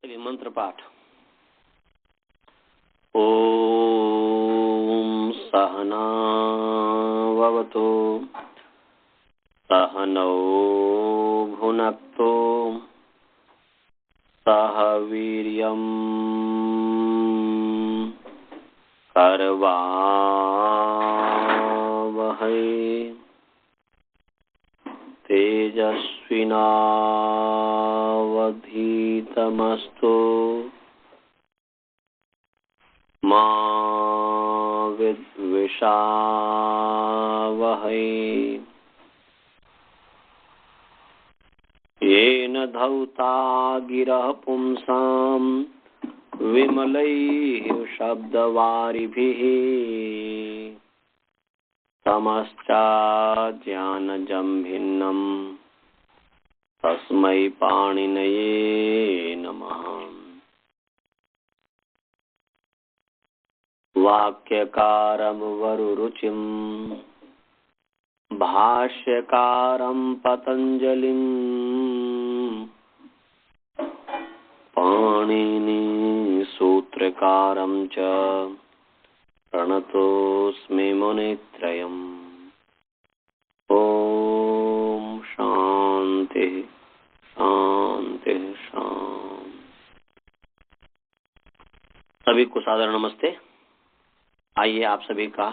चलिए मंत्र पाठ। ओम सहना भवतु सहनौ भुनक्तु सह वीर्यं करवावहै तेजस्विनावधीतमस्तु मा विद्विषावहै। येन धौता गिरः पुंसां विमलैः शब्दवारिभिः तमश्चाज्ञानजं तस्मै पाणिनये नमः। वाक्यकारं वरुरुचिं भाष्यकारं पतञ्जलिं पाणिनि सूत्रकारं च प्रणतोऽस्मि मुनित्रयम्। ओम शांति शांति शांति। सभी को सादर नमस्ते। आइए आप सभी का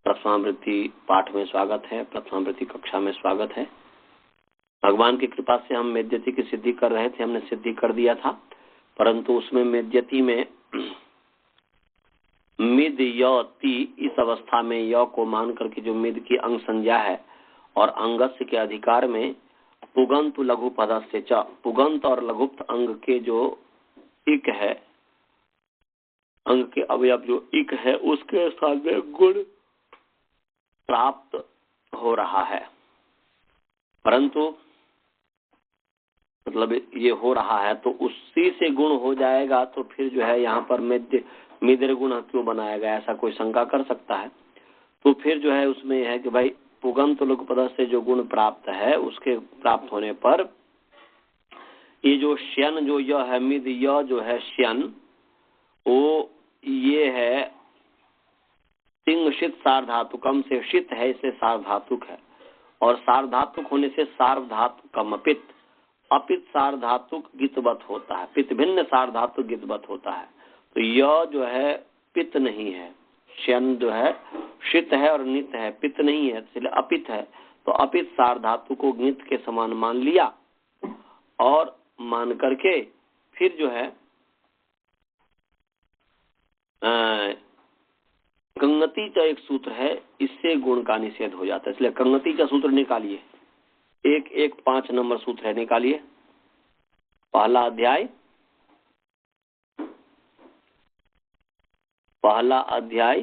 प्रथमावृत्ति पाठ में स्वागत है, प्रथमावृत्ति कक्षा में स्वागत है। भगवान की कृपा से हम मेद्यति की सिद्धि कर रहे थे, हमने सिद्धि कर दिया था, परंतु उसमें मेद्यति में मिद य ती इस अवस्था में य को मान करके जो मिद की अंग संज्ञा है और अंगस्य के अधिकार में पुगंत लघु पदस्य च, पुगंत और लघुप्त अंग के जो इक है, अंग के अवयव जो इक है, उसके स्थान में गुण प्राप्त हो रहा है। परंतु मतलब ये हो रहा है तो उसी से गुण हो जाएगा, तो फिर जो है यहाँ पर मिद्र गुण क्यों बनाया गया, ऐसा कोई शंका कर सकता है। तो फिर जो है उसमें है कि भाई पुगंत लघु पद से जो गुण प्राप्त है, उसके प्राप्त होने पर ये जो श्यन जो यह है, मिद य जो है श्यन, वो ये है तिंगशित सार्वधातुकम से शित है, इसलिए सार्वधातुक है। और सार्वधातुक होने से सार्वधातुकम अपित, अपित सार्वधातुक गितवत होता है, पित भिन्न सार्वधातुक गितवत होता है। तो यह जो है पित नहीं है, श्यन जो है शित है और नित है, पित नहीं है, इसलिए अपित है। तो अपित सार्वधातु को गित के समान मान लिया और मान करके फिर जो है कंगति का एक सूत्र है, इससे गुण का निषेध हो जाता है। इसलिए कंगति का सूत्र निकालिए, 1-1-5 नंबर सूत्र है, निकालिए। पहला अध्याय, पहला अध्याय,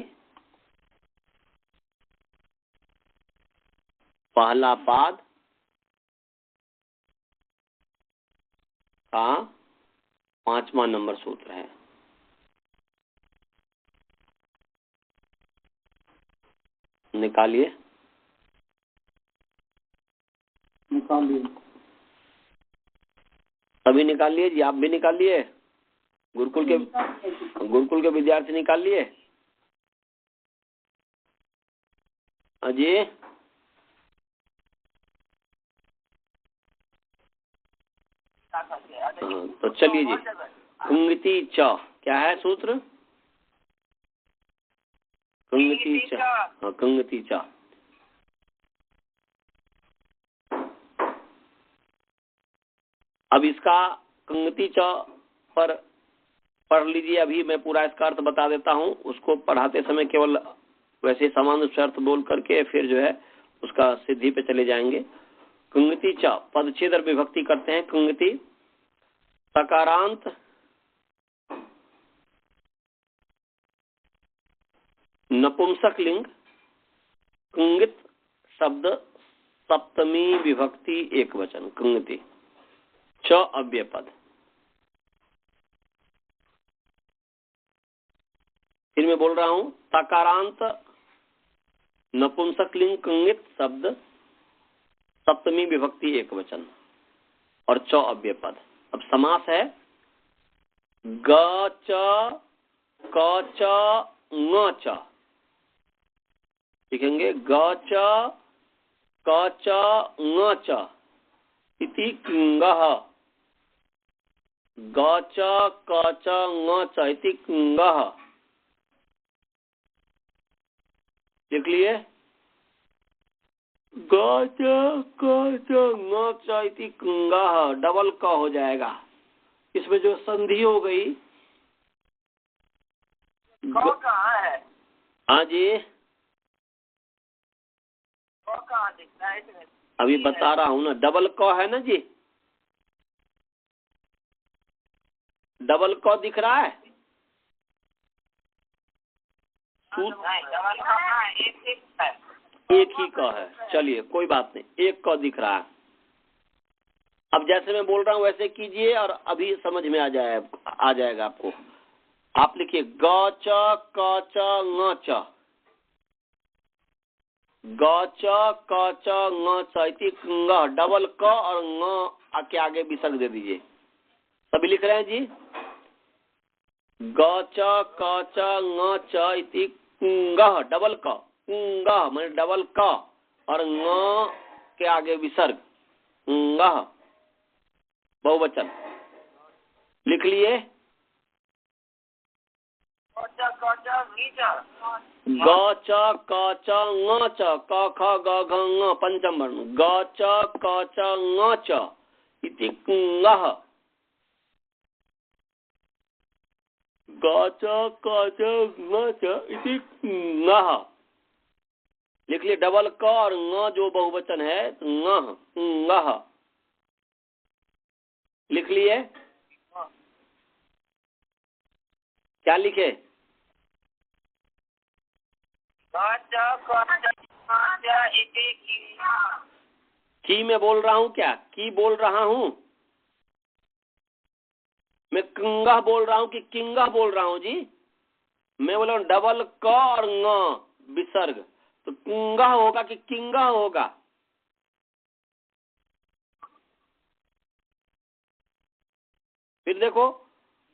पहला पाद का 5वां नंबर सूत्र है। निकालिए, निकालिए, सभी निकाल लिए जी, आप भी निकाल लिए, गुरुकुल के विद्यार्थी निकाल लिए। अजय तो चलिए जी, कुंगति च क्या है सूत्र? कुंगति च, हाँ कुंगति च। अब इसका कुंगति च पर पढ़ लीजिए। अभी मैं पूरा इसका अर्थ बता देता हूँ, उसको पढ़ाते समय केवल वैसे समान शर्त बोल करके फिर जो है उसका सिद्धि पे चले जाएंगे। कुंगति च पदच्छेद और विभक्ति करते हैं। कुंगति सकारांत नपुंसक लिंग, कुंगित शब्द सप्तमी विभक्ति एक वचन, कुंगति च अव्यय पद। फिर मैं बोल रहा हूं, तकारांत नपुंसक लिंग कुंगित शब्द सप्तमी विभक्ति एक वचन और च अव्यय पद। अब समास है ग च क च ङ च लिखेंगे। ग च क च ङ च इति किंगः। ग च क च ङ च इति किंगः। लिख लिए। ग च क च ङ च इति किंगः डबल क हो जाएगा। इसमें जो संधि हो गई कहाँ है? हाँ जी कहाँ दिखता है इसमें? अभी बता रहा हूँ ना। डबल क है ना जी। डबल क दिख रहा है। एक ही क है। चलिए कोई बात नहीं, एक क दिख रहा है। अब जैसे मैं बोल रहा हूँ वैसे कीजिए और अभी समझ में आ जाएगा आपको। आप लिखिए ग च क च ङ च। ग च क च ङ च इति ङ डबल क और ङ के आगे विसर्ग दे दीजिए। सभी लिख रहे हैं जी। ग च क च ङ च इति ङ डबल क ङ माने डबल क और ङ के आगे विसर्ग ङ बहुवचन। लिख लिए। ग च क च ङ च क ख ग घ ङ पंचम वर्ण। ग च क च ङ च इति ङ। ग च क च ङ च इति ङ। लिख लिए। डबल क और ङ जो बहुवचन है ङ। लिख लिए। क्या लिखे? की मैं बोल रहा हूँ क्या? की बोल रहा हूँ मैं? किंगा बोल रहा हूँ कि किंगा बोल रहा हूँ जी? मैं बोला डबल क और ङ विसर्ग, तो किंगा होगा कि किंगा होगा? फिर देखो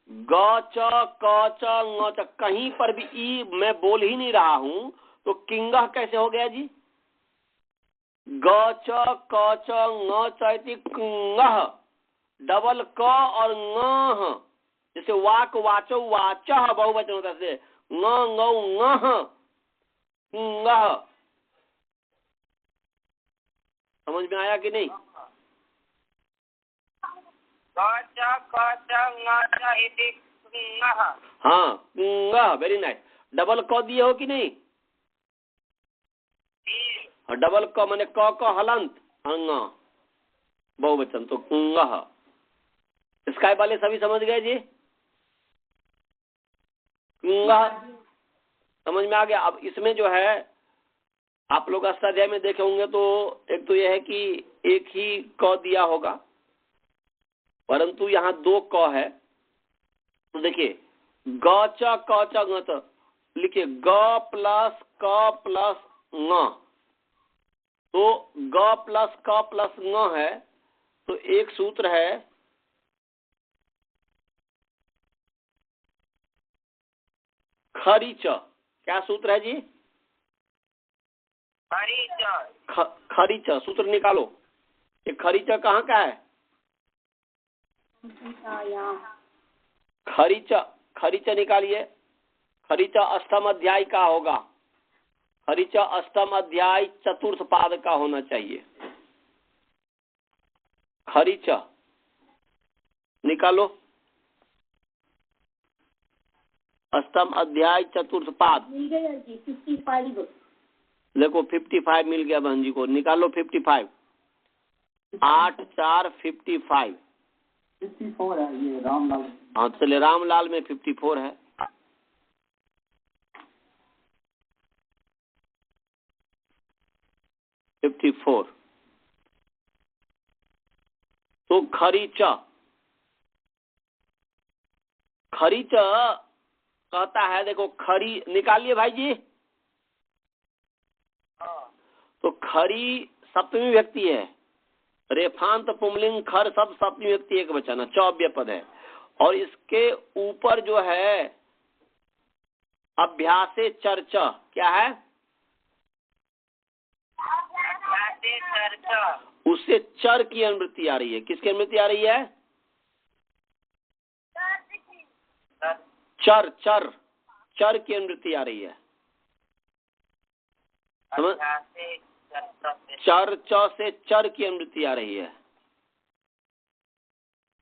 ग च क च ङ च, कहीं पर भी ई मैं बोल ही नहीं रहा हूं, तो किंगा कैसे हो गया जी? ग च क च ङ च इति किंगा डबल क और ङ, जैसे वाक वाचो वाच बहुवचन होता है, ङ ङ ङ किंगा। समझ में आया कि नहीं? हाँ किंगा, वेरी नाइस। डबल क दिए हो कि नहीं? डबल क माने क हलंत अंग बहुवचन, तो किंगा। इसका वाले सभी समझ गए जी? किंगा समझ में आ गया। अब इसमें जो है आप लोग अष्टाध्याय में देखे होंगे तो एक तो यह है कि एक ही क दिया होगा, परंतु यहाँ दो क है। तो देखिए ग च क च ङ च, लिखिए ग प्लस क प्लस ङ, तो ग प्लस क प्लस ङ है, तो एक सूत्र है खरीच। क्या सूत्र है जी? खरीच सूत्र निकालो। ये खरीच कहाँ का है? खरीच, खरीच निकालिए। खरीच अष्टम अध्याय का होगा। खरीच अष्टम अध्याय चतुर्थ पाद का होना चाहिए। खरीच निकालो, अष्टम अध्याय चतुर्थ पाद। मिल गया जी 55। देखो 55 मिल गया बहन जी को, निकालो 55। 8 4 55 54 है ये रामलाल। हाँ चलिए, रामलाल में 54 है। तो खरीच, खरीच कहता है, देखो खरी निकालिए भाई जी। तो खरी सप्तमी व्यक्ति है, रेफांत पुमलिंग खर सब सप्तमी व्यक्ति एक वचन है, चौव्य पद है। और इसके ऊपर जो है अभ्यासे चर्चा, क्या है? उससे चर की अनुवृत्ति आ रही है। किसकी अनुवृत्ति आ रही है? चर चर चर की अनुवृत्ति आ रही है। चर च से चर की अनुवृत्ति आ रही है।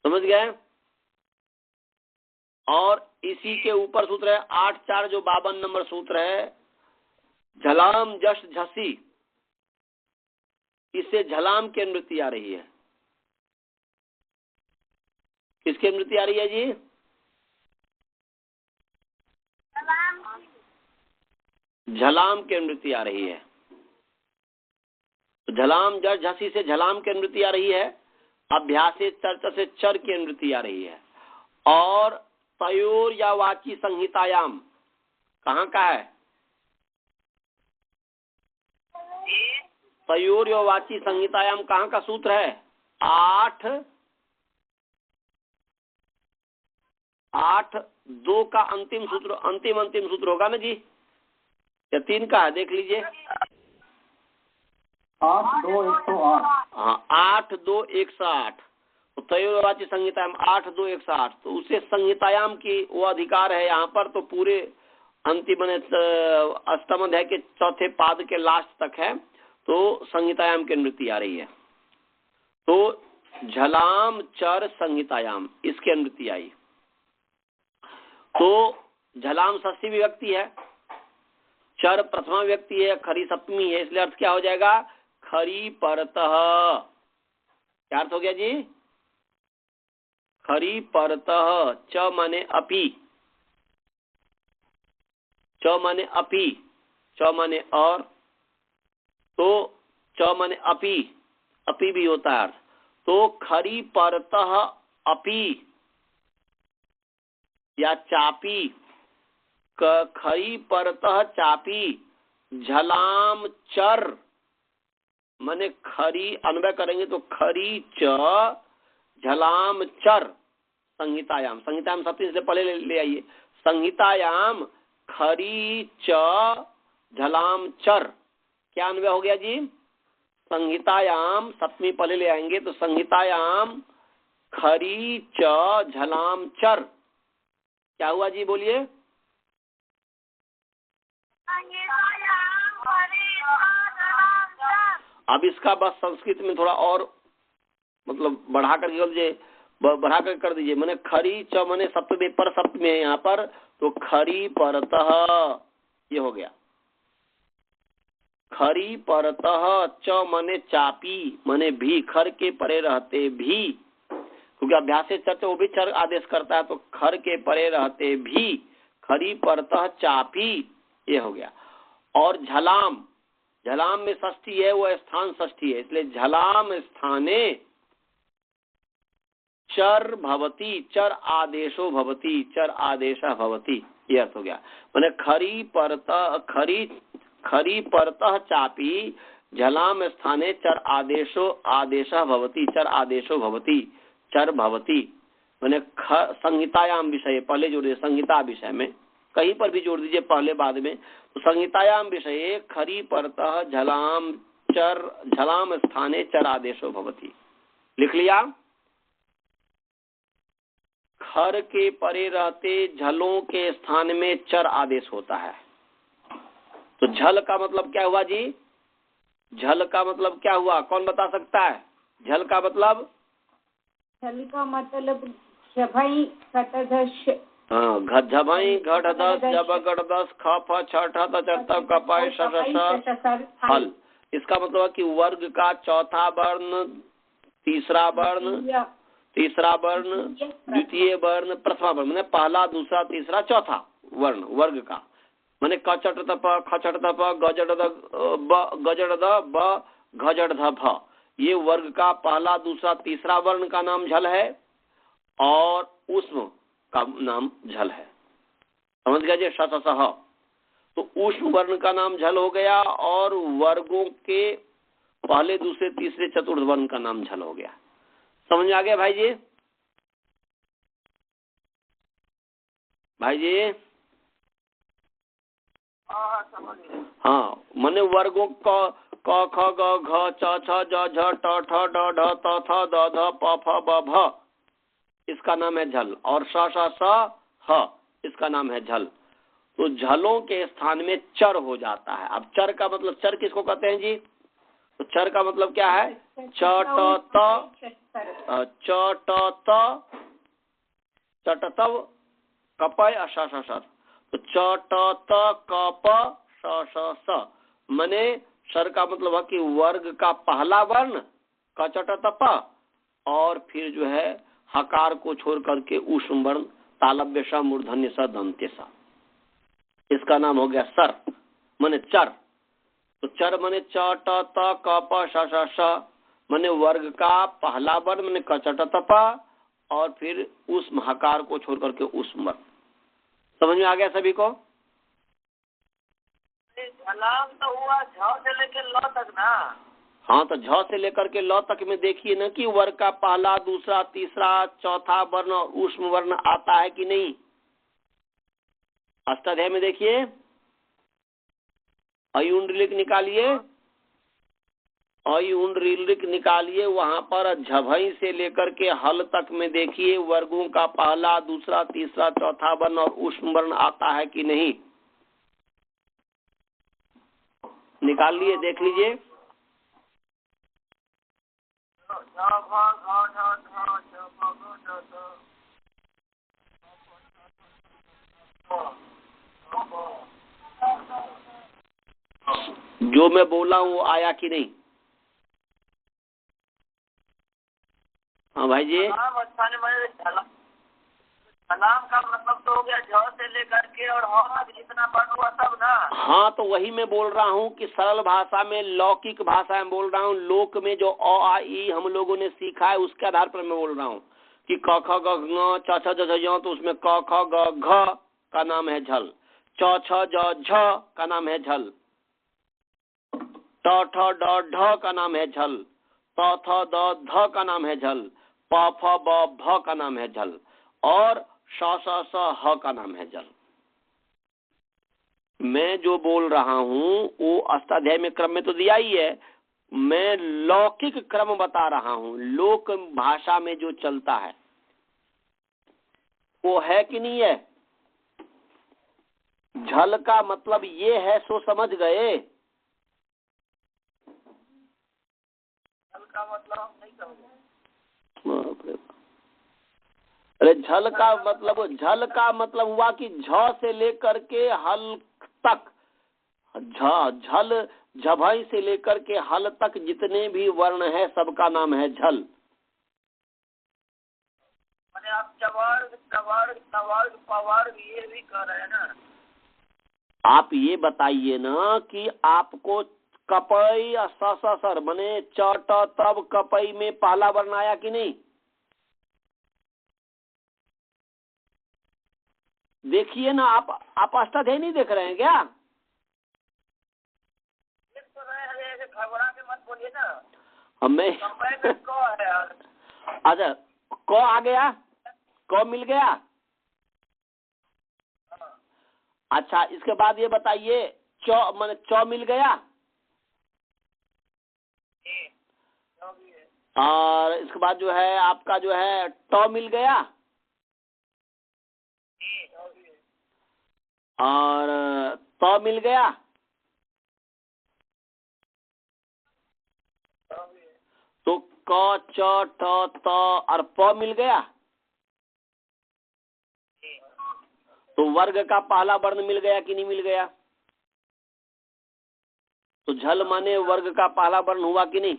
समझ गए? और इसी के ऊपर सूत्र है 8-4 जो 52 नंबर सूत्र है, झलाम जश झसी, इससे झलाम की अनुवृत्ति आ रही है। किसकी अनुवृत्ति आ रही है जी? झलाम की अनुवृत्ति आ रही है। तो झलाम जश झसी से झलाम की अनुवृत्ति आ रही है। अभ्यासे चर्चा से चर की अनुवृत्ति आ रही है। और तयोर या वाची संहितायाम कहाँ का है? तयोर या वाची संहितायाम कहाँ का सूत्र है? 8-2 का अंतिम सूत्र, अंतिम सूत्र होगा ना जी, या 3 का है? देख लीजिए। 8-2-108। हाँ, 8-2-108। तो तयोरवाची संहितायाम 8-2-108। तो उसे संहितायाम की वो अधिकार है यहाँ पर। तो पूरे अंतिम अष्टम अध्याय के चौथे पाद के लास्ट तक है। तो संहितायाम की अनुवृत्ति आ रही है। तो झलाम चर संहितायाम, इसकी अनुवृत्ति आई। तो झलाम षष्ठी विभक्ति है, चर प्रथमा व्यक्ति है, खरी सप्तमी है, इसलिए अर्थ क्या हो जाएगा? खरी परतः। क्या अर्थ हो गया जी? खरी परतः। च माने अपि, च माने अपि, च माने और, तो च माने अपि, अपि भी होता है अर्थ। तो खरी परतः अपि या चापी, खरी परतः चापी झलाम चर माने खरी, अन्वय करेंगे तो खरी च झलाम चर संहितायाम। संहितायाम सबसे से पहले ले आइए। संहितायाम खरी च झलाम चर, क्या अन्वय हो गया जी? संहितायाम सप्तमी पहले ले आएंगे तो संहितायाम खरी च झलाम चर, क्या हुआ जी? बोलिए। अब इसका बस संस्कृत में थोड़ा और मतलब बढ़ा कर कर दीजिए। मैंने खरी च मैंने सप्तमी पर सप्तमी है यहाँ पर, तो खरी परतः ये हो गया। खरी परतः च माने चापी माने भी, खर के परे रहते भी, क्योंकि अभ्यास से चर्चा वो भी चर आदेश करता है। तो खर के परे रहते भी खरी परतः चापी, ये हो गया। और झलाम, झलाम में षष्ठी है, वो स्थान षष्ठी है, इसलिए झलाम स्थाने चर भवती, चर आदेशो भवती, चर आदेशः भवती, ये अर्थ हो गया। मैंने खरी परतः चापी झलाम स्थाने चर आदेशो आदेशः भवती, चर आदेशो भवती, चर भवती। मैंने संहितायाम विषय पहले जोड़ दिए, संहिता विषय में कहीं पर भी जोड़ दीजिए पहले बाद में। तो संहितायाम विषय खरी परतः झलाम चर झलाम स्थाने चर आदेशो भवती, लिख लिया। खर के परे रहते झलों के स्थान में चर आदेश होता है। तो झल का मतलब क्या हुआ जी? झल का मतलब क्या हुआ? कौन बता सकता है? झल का मतलब? झल का मतलब झभई घटदश, झभई घटदस जब गटदस ख फ छ ठ त चट त कपाय श हल। इसका मतलब है कि वर्ग का चौथा वर्ण, तीसरा वर्ण, द्वितीय वर्ण, प्रथमा वर्ण, मैंने पहला दूसरा तीसरा चौथा वर्ण वर्ग का, मैंने कचट तप खचट तप गजट द ब घजट ध भ, ये वर्ग का पहला दूसरा तीसरा वर्ण का नाम झल है और ऊष्म का नाम झल है। समझ गए जी? शतसह, तो ऊष्म वर्ण का नाम झल हो गया और वर्गों के पहले दूसरे तीसरे चतुर्थ वर्ण का नाम झल हो गया। समझ में आ गया भाई जी? भाई जी। हाँ, माने वर्गों क ख ग घ च छ ज झ ट ठ ड ढ त थ द ध प फ ब भ, इसका नाम है झल। और स श स ह, इसका नाम है झल। तो झलों के स्थान में चर हो जाता है। अब चर का मतलब, चर किसको कहते हैं जी? तो चर का मतलब क्या है? च ट त चटतव कपय श श स। तो च ट त क प श श स, मने सर का मतलब है कि वर्ग का पहला वर्ण क च ट त प, और फिर जो है हकार को छोड़ करके ऊष्म वर्ण तालव्य स मूर्धन्य स दंत्य स, इसका नाम हो गया सर, माने चर। तो चर माने च ट त क प श श स, माने वर्ग का पहला वर्ण माने क च ट त प, और फिर ऊष्म हकार को छोड़ करके ऊष्म वर्ण। समझ में आ गया सभी को? झलाम तो हुआ झ से लेके ल तक ना। हाँ, तो झ से लेकर के ल तक में देखिए ना कि वर्ग का पहला, दूसरा, तीसरा, चौथा वर्ण और ऊष्म वर्ण आता है कि नहीं। अष्टाध्याय में देखिए, अयुंडलिक निकालिए, अयुंडलिक निकालिए, वहां पर झभई से लेकर के हल तक में देखिए वर्गों का पहला, दूसरा, तीसरा, चौथा वर्ण और ऊष्म वर्ण आता है कि नहीं। निकाल लिए, देख लीजिए। जो मैं बोला वो आया कि नहीं? हाँ भाई जी। झलाम का मतलब तो हो गया झ से लेकर के और ह जितना वर्ण हुआ सब ना। हाँ, तो वही मैं बोल रहा हूँ कि सरल भाषा में, लौकिक भाषा में बोल रहा हूँ। लोक में जो अ आ ई हम लोगों ने सीखा है उसके आधार पर मैं बोल रहा हूँ कि क ख ग घ च छ ज झ, तो उसमें क ख ग घ का नाम है झल, च छ ज झ का नाम है झल, ट ठ ड ढ का नाम है झल, त थ द ध का नाम है झल, प फ ब भ का नाम है झल, और श स स ह का नाम है जल। मैं जो बोल रहा हूँ वो अष्टाध्याय में क्रम में तो दिया ही है, मैं लौकिक क्रम बता रहा हूँ। लोक भाषा में जो चलता है वो है कि नहीं है। झल का मतलब ये है, सो समझ गए। झल का मतलब नहीं समझे। अरे झल का मतलब हुआ कि झ से लेकर के हल तक, झल झभई से लेकर के हल तक जितने भी वर्ण है सबका नाम है झल। मैंने आप चवर्ग तवर्ग तवर्ग पवर्ग ये भी कर रहे हैं ना। आप ये बताइए ना कि आपको कपई सर मने चट तब कपई में पहला वर्ण आया कि नहीं। देखिए ना, आप अष्टाध्यायी नहीं देख रहे हैं क्या? देख तो रहे हैं, घबरा के मत बोलिए ना। हमें अच्छा, क आ गया, क मिल गया। अच्छा, इसके बाद ये बताइए, च माने च मिल गया, और इसके बाद जो है आपका जो है ट मिल गया, और त मिल गया, तो क च ट त और प मिल गया। तो वर्ग का पहला वर्ण मिल गया कि नहीं मिल गया। तो झल माने वर्ग का पहला वर्ण हुआ कि नहीं।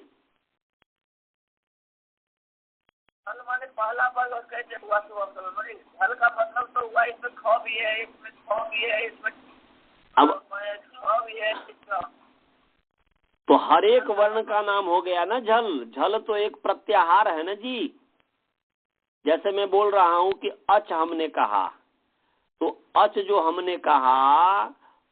झल माने पहला वर्ग कैसे हुआ। झल का मतलब तो हुआ इसमें ख भी है, इसमें छ भी है, इसमें अब छ भी है, तो हर एक वर्ण का नाम हो गया ना झल। झल तो एक प्रत्याहार है ना जी। जैसे मैं बोल रहा हूँ कि अच हमने कहा, तो अच जो हमने कहा,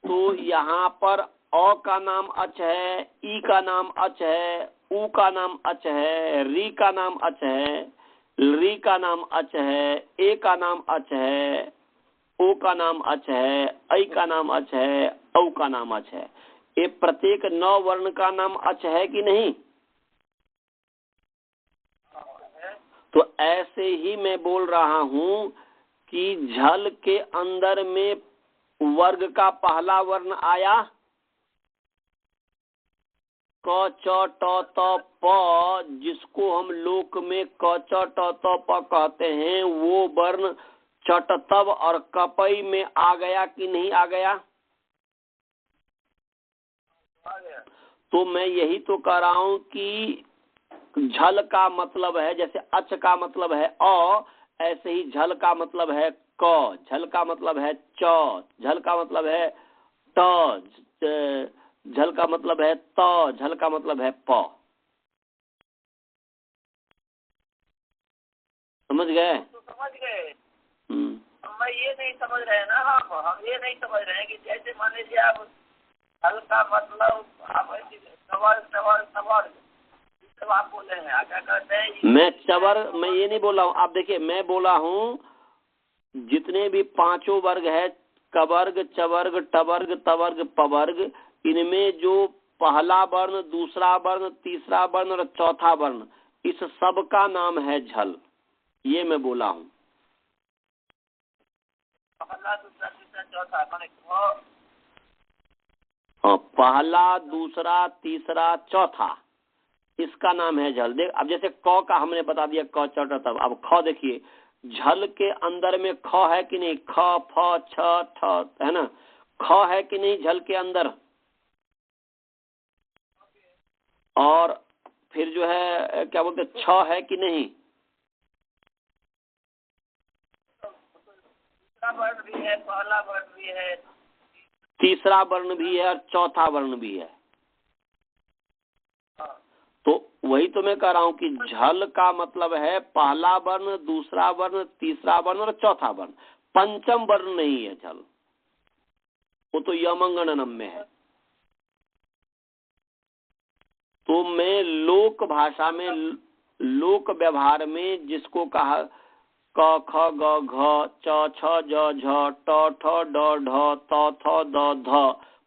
तो यहाँ पर अ का नाम अच है, ई का नाम अच है, उ का नाम अच है, री का नाम अच है, री का नाम अच है, ए का नाम अच है, ओ का नाम अच है, ऐ का नाम अच है, औ का नाम अच है। ये प्रत्येक 9 वर्ण का नाम अच है कि नहीं? तो ऐसे ही मैं बोल रहा हूं कि झल के अंदर में वर्ग का पहला वर्ण आया क च ट त प, जिसको हम लोक में क च ट त प कहते हैं, वो वर्ण चट तब और कपई में आ गया कि नहीं आ गया? तो मैं यही तो कह रहा हूं कि झल का मतलब है, जैसे अच का मतलब है अ, ऐसे ही झल का मतलब है क, झल का मतलब है च, झल का मतलब है ट, झल का मतलब है त, झल का मतलब है प। समझ गए? तो समझ गए। हम्म। मैं ये नहीं समझ रहे हैं ना, हम ये नहीं समझ रहे हैं कि जैसे मान लीजिए आप हल का मतलब आप सवाल आप बोले हैं, क्या कहते हैं? मैं ये नहीं बोला हूँ। आप देखिए, मैं बोला हूँ जितने भी 5 वर्ग है, कवर्ग, चवर्ग, टवर्ग, तवर्ग, पवर्ग, इनमें जो पहला वर्ण, दूसरा वर्ण, तीसरा वर्ण और चौथा वर्ण, इस सब का नाम है झल। ये मैं बोला हूँ। पहला, दूसरा, तीसरा, चौथा माने हाँ, पहला, दूसरा, तीसरा, चौथा, इसका नाम है झल। देख, अब जैसे क का हमने बता दिया क च ट तब, अब ख देखिए, झल के अंदर में ख है कि नहीं? ख फ छ ठ, है ना? ख है कि नहीं झल के अंदर? और फिर जो है क्या बोलते, छ है कि नहीं? दूसरा वर्ण भी है, पहला वर्ण भी है, तीसरा वर्ण भी है और चौथा वर्ण भी है। तो वही तो मैं कह रहा हूं कि झल का मतलब है पहला वर्ण, दूसरा वर्ण, तीसरा वर्ण और चौथा वर्ण। पंचम वर्ण नहीं है झल, वो तो यमंगणनम में है। तो मैं लोक भाषा में, लोक व्यवहार में जिसको कहा क ख ग घ च छ ज झ ट ठ ड ढ त थ द ध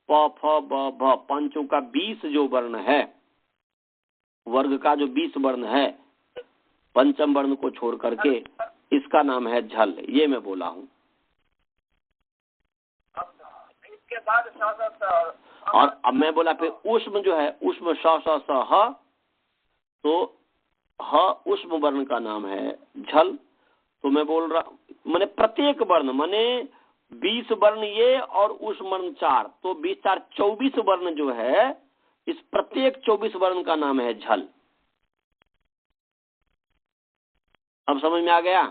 प फ ब भ, पंचों का 20 जो वर्ण है, वर्ग का जो 20 वर्ण है, पंचम वर्ण को छोड़ करके, इसका नाम है झल। ये मैं बोला हूँ। इसके बाद और अब मैं बोला फिर उष्म जो है, उष्म स स स ह, तो ह उष्म वर्ण का नाम है झल। तो मैं बोल रहा, माने प्रत्येक वर्ण, माने 20 वर्ण ये और उष्म वर्ण 4, तो 20 4 24 वर्ण जो है, इस प्रत्येक 24 वर्ण का नाम है झल। अब समझ में आ गया?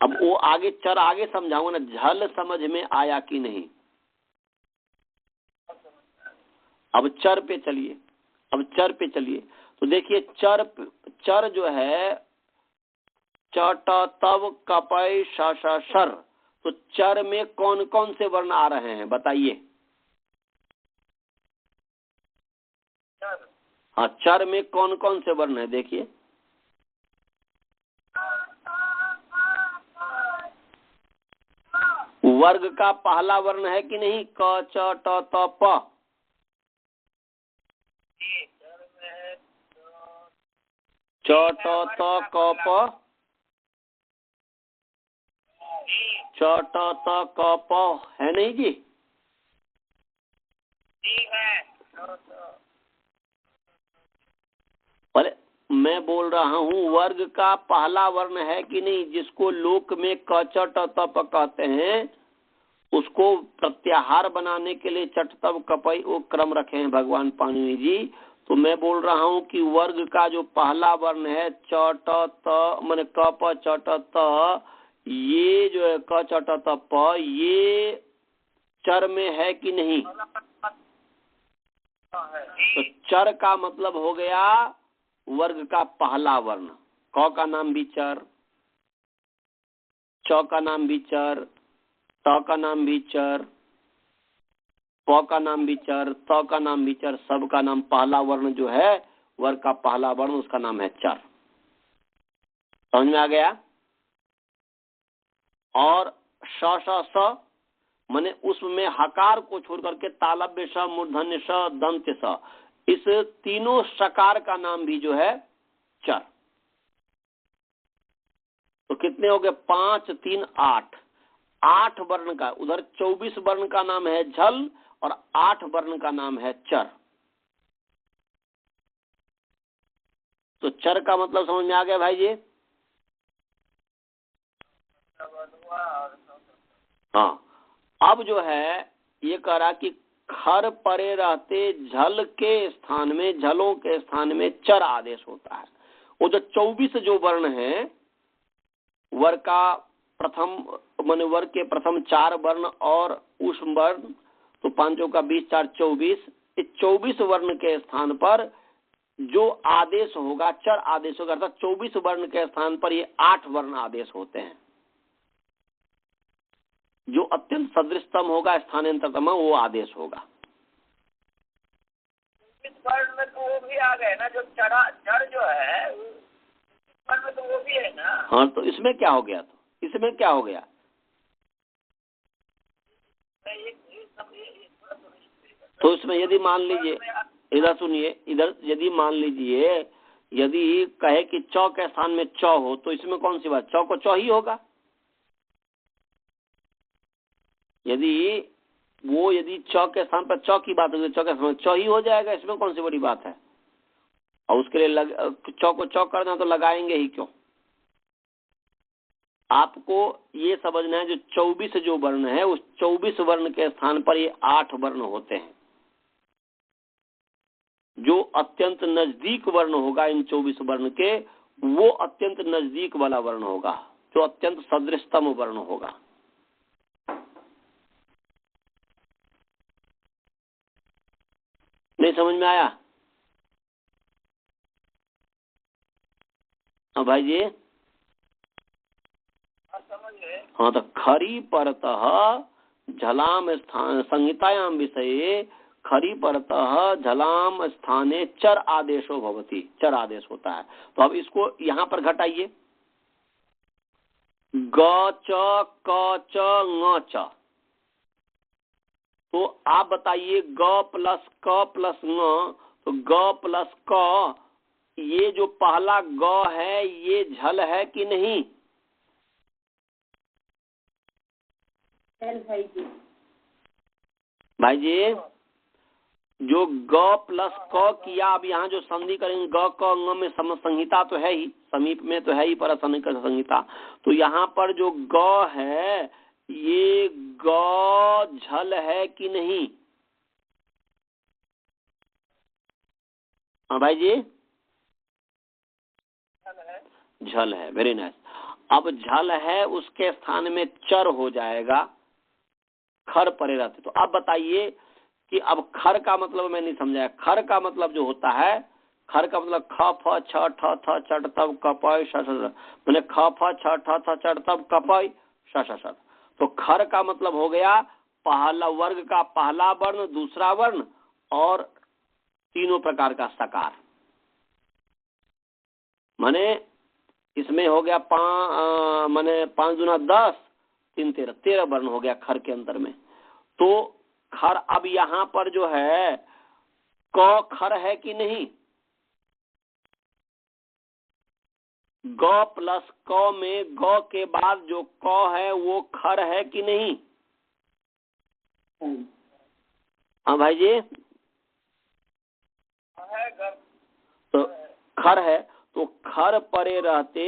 अब वो आगे चर आगे समझाऊंगा ना, झल समझ में आया कि नहीं? अब चर पे चलिए, अब चर पे चलिए। तो देखिए, चर जो है चट तव कपय श श शर, तो चर में कौन कौन से वर्ण आ रहे हैं बताइए? हाँ, चर में कौन कौन से वर्ण है देखिए? वर्ग का पहला वर्ण है कि नहीं? क च ट त प। च ट त क प, च ट त क प, है नहीं जी? अरे मैं बोल रहा हूँ वर्ग का पहला वर्ण है कि नहीं, जिसको लोक में क च ट त प कहते हैं, उसको प्रत्याहार बनाने के लिए चट तब कपई वो क्रम रखे हैं भगवान पाणिनि जी। तो मैं बोल रहा हूँ कि वर्ग का जो पहला वर्ण है च ट त, माने क प च ट त, ये जो है क च ट त प, ये चर में है कि नहीं? तो चर का मतलब हो गया वर्ग का पहला वर्ण। क का नाम भी चर, च का नाम भी चर, त का नाम भी चर, प का नाम भी चर, त का नाम भी चर, सब का नाम, पहला वर्ण जो है वर्ग का पहला वर्ण, उसका नाम है चर। समझ में आ गया। और श श स माने उसमें हकार को छोड़ करके तालव्य स, मूर्धन्य स, दंत्य स, इस तीनों सकार का नाम भी जो है चर। तो कितने हो गए? 5, 3, 8। 8 वर्ण का, उधर 24 वर्ण का नाम है झल और 8 वर्ण का नाम है चर। तो चर का मतलब समझ में आ गया भाई जी? हाँ। अब जो है ये कह रहा कि खर परे रहते झल के स्थान में, झलों के स्थान में चर आदेश होता है। वो जो 24 जो वर्ण है, वर का प्रथम माने वर के प्रथम 4 वर्ण और ऊष्म वर्ण, तो 5 का 20, 4, 24। इस 24 वर्ण के स्थान पर जो आदेश होगा चर आदेश होगा, अर्थात 24 वर्ण के स्थान पर ये 8 वर्ण आदेश होते हैं। जो अत्यंत सदृशतम होगा, स्थानांतरतम, वो आदेश होगा। इस वर्ण में तो वो भी आ गए ना, जो चर जो है वर्ण में तो वो भी है ना। हाँ, तो इसमें क्या हो गया? तो इसमें क्या हो गया? तो इसमें यदि मान लीजिए, इधर सुनिए, इधर यदि मान लीजिए, यदि कहे कि चौ के स्थान में चौ हो, तो इसमें कौन सी बात? चौ को चौ ही होगा। यदि चौ के स्थान पर चौ की बात होगी, चौ के स्थान में चौ ही हो जाएगा। इसमें कौन सी बड़ी बात है? और उसके लिए चौ को चौ करना तो लगाएंगे ही क्यों? आपको ये समझना है, जो 24 जो वर्ण है, उस 24 वर्ण के स्थान पर ये 8 वर्ण होते हैं। जो अत्यंत नजदीक वर्ण होगा इन 24 वर्ण के, वो अत्यंत नजदीक वाला वर्ण होगा, जो अत्यंत सदृशतम वर्ण होगा। नहीं समझ में आया? हाँ भाई जी। हाँ, तो खरी परतः झलाम स्थान संहितायाम विषये खरी परतः झलाम स्थाने चर आदेशो भवति, चर आदेश होता है। तो अब इसको यहाँ पर घटाइए, ग च क च ङ च। तो आप बताइए, ग प्लस क प्लस ङ, तो ग प्लस क, ये जो पहला ग है ये झल है कि नहीं? भाई जी, जो ग प्लस क किया, अब यहाँ जो संधि करेंगे ग क ङ में संहिता तो है ही, समीप में तो है ही पर संहिता। तो यहाँ पर जो ग है, ये ग झल है कि नहीं? हाँ भाई जी, झल है। Very nice. अब झल है, उसके स्थान में चर हो जाएगा, खर परे रहते। तो अब बताइए कि अब खर का मतलब मैं नहीं समझाया। खर का मतलब जो होता है, खर का मतलब ख फ छ ठ थ चट तब कपय श मैंने ख फ छ ठ थ चट तब कपय श। तो खर का मतलब हो गया पहला वर्ग का पहला वर्ण, दूसरा वर्ण और तीनों प्रकार का सकार। माने इसमें हो गया माने 5 दूना 10, 3 13 वर्ण हो गया खर के अंतर में। तो खर, अब यहाँ पर जो है क खर है कि नहीं? ग प्लस क में ग के बाद जो क है वो खर है कि नहीं? हाँ भाई जी, तो खर है। तो खर परे रहते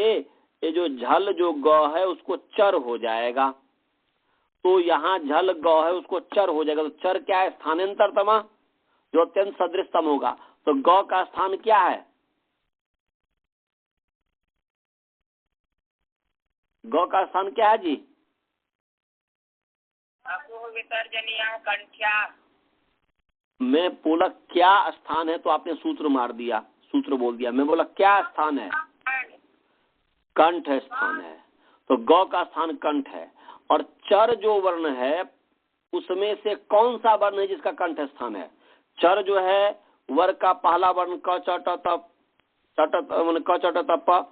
ये जो झल जो ग है उसको चर हो जाएगा। तो यहाँ झल ग है उसको चर हो जाएगा। तो चर क्या है? स्थानांतरतम, जो अत्यंत सदृशतम होगा। तो ग का स्थान क्या है? ग का स्थान क्या है जी? मैं बोला क्या स्थान है, तो आपने सूत्र मार दिया, सूत्र बोल दिया। मैं बोला क्या स्थान है? कंठ स्थान है। तो ग का स्थान कंठ है। और चर जो वर्ण है उसमें से कौन सा वर्ण है जिसका कंठ स्थान है? चर जो है वर्ग का पहला वर्ण क च ट त क च ट त प,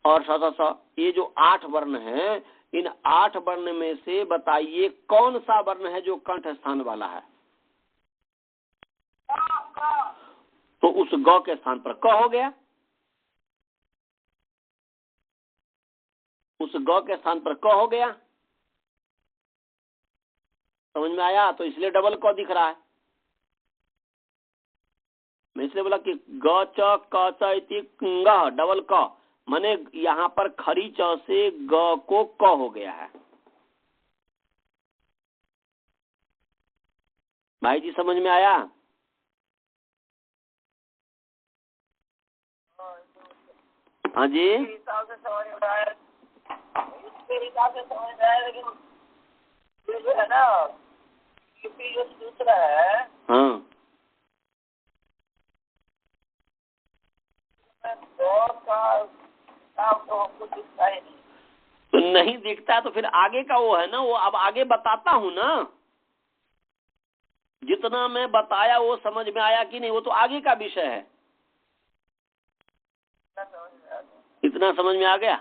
और स स स, ये जो 8 वर्ण हैं, इन 8 वर्ण में से बताइए कौन सा वर्ण है जो कंठ स्थान वाला है। तो उस ग के स्थान पर क हो गया, उस ग के स्थान पर क हो गया। समझ में आया? तो इसलिए डबल क दिख रहा है। मैं इसलिए बोला कि ग च क च इति ङ, डबल क, माने यहाँ पर खरी च से ग को क हो गया है। भाई जी समझ में आया? हाँ जी, हिसाब से समझ में आया, इसके हिसाब से समझ में आया, लेकिन ये जो है ना, यूपी जो सूत्र है, हाँ, दौर का काम तो हमको दिखता ही नहीं। तो नहीं दिखता तो फिर आगे का वो है ना, वो अब आगे बताता हूँ ना, जितना मैं बताया वो समझ में आया कि नहीं, वो तो आगे का विषय है। इतना समझ में आ गया?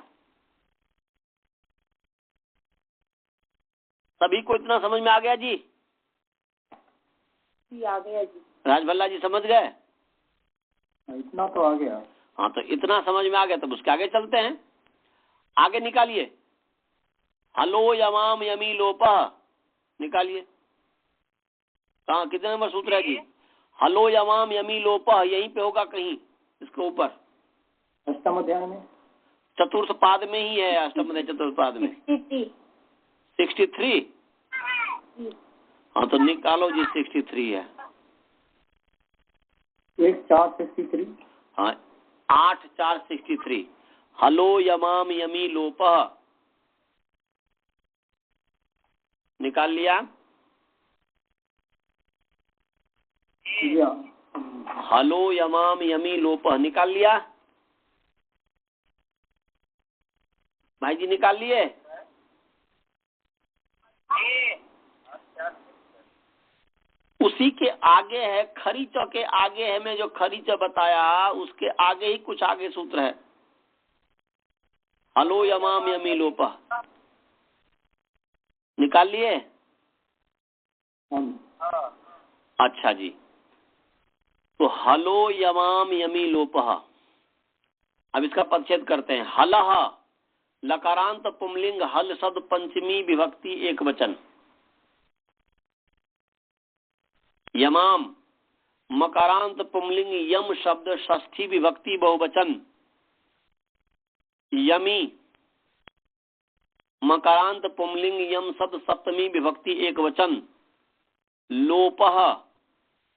सभी को इतना समझ में आ गया जी? आ गया जी। राजभल्ला जी समझ गए? इतना तो आ गया। हाँ, तो इतना समझ में आ गया, तब उसके आगे चलते हैं। आगे निकालिए, हलो यमाम यमी लोपह, निकालिए। कहाँ, कितने नंबर सूत्र है जी? हलो यमाम यमी लोपह, यहीं पे होगा कहीं, इसके ऊपर अष्टम अध्याय में, चतुर्थ पाद में ही है, अष्टम अध्याय चतुर्थ पाद में 63। हाँ, तो निकालो जी, 63 है। 1-4-63। हाँ, 8-4-63। हलो यमाम यमी लोपह, निकाल लिया? हलो यमाम यमी लोपह, निकाल लिया? भाई जी निकाल लिए? उसी के आगे है, खरी च के आगे है, मैं जो खरी च बताया उसके आगे ही कुछ आगे सूत्र है, हलो यमाम यमी लोपह, निकाल लिए? अच्छा जी, तो हलो यमाम यमी लोपह, अब इसका परिच्छेद करते हैं। हलह, लकारांत पुंलिंग हल शब्द पंचमी विभक्ति एक वचन। यमाम, मकारांत पुंलिंग यम शब्द षष्ठी विभक्ति बहुवचन। यमी, मकारांत पुंलिंग यम शब्द सप्तमी विभक्ति एक वचन। लोपह,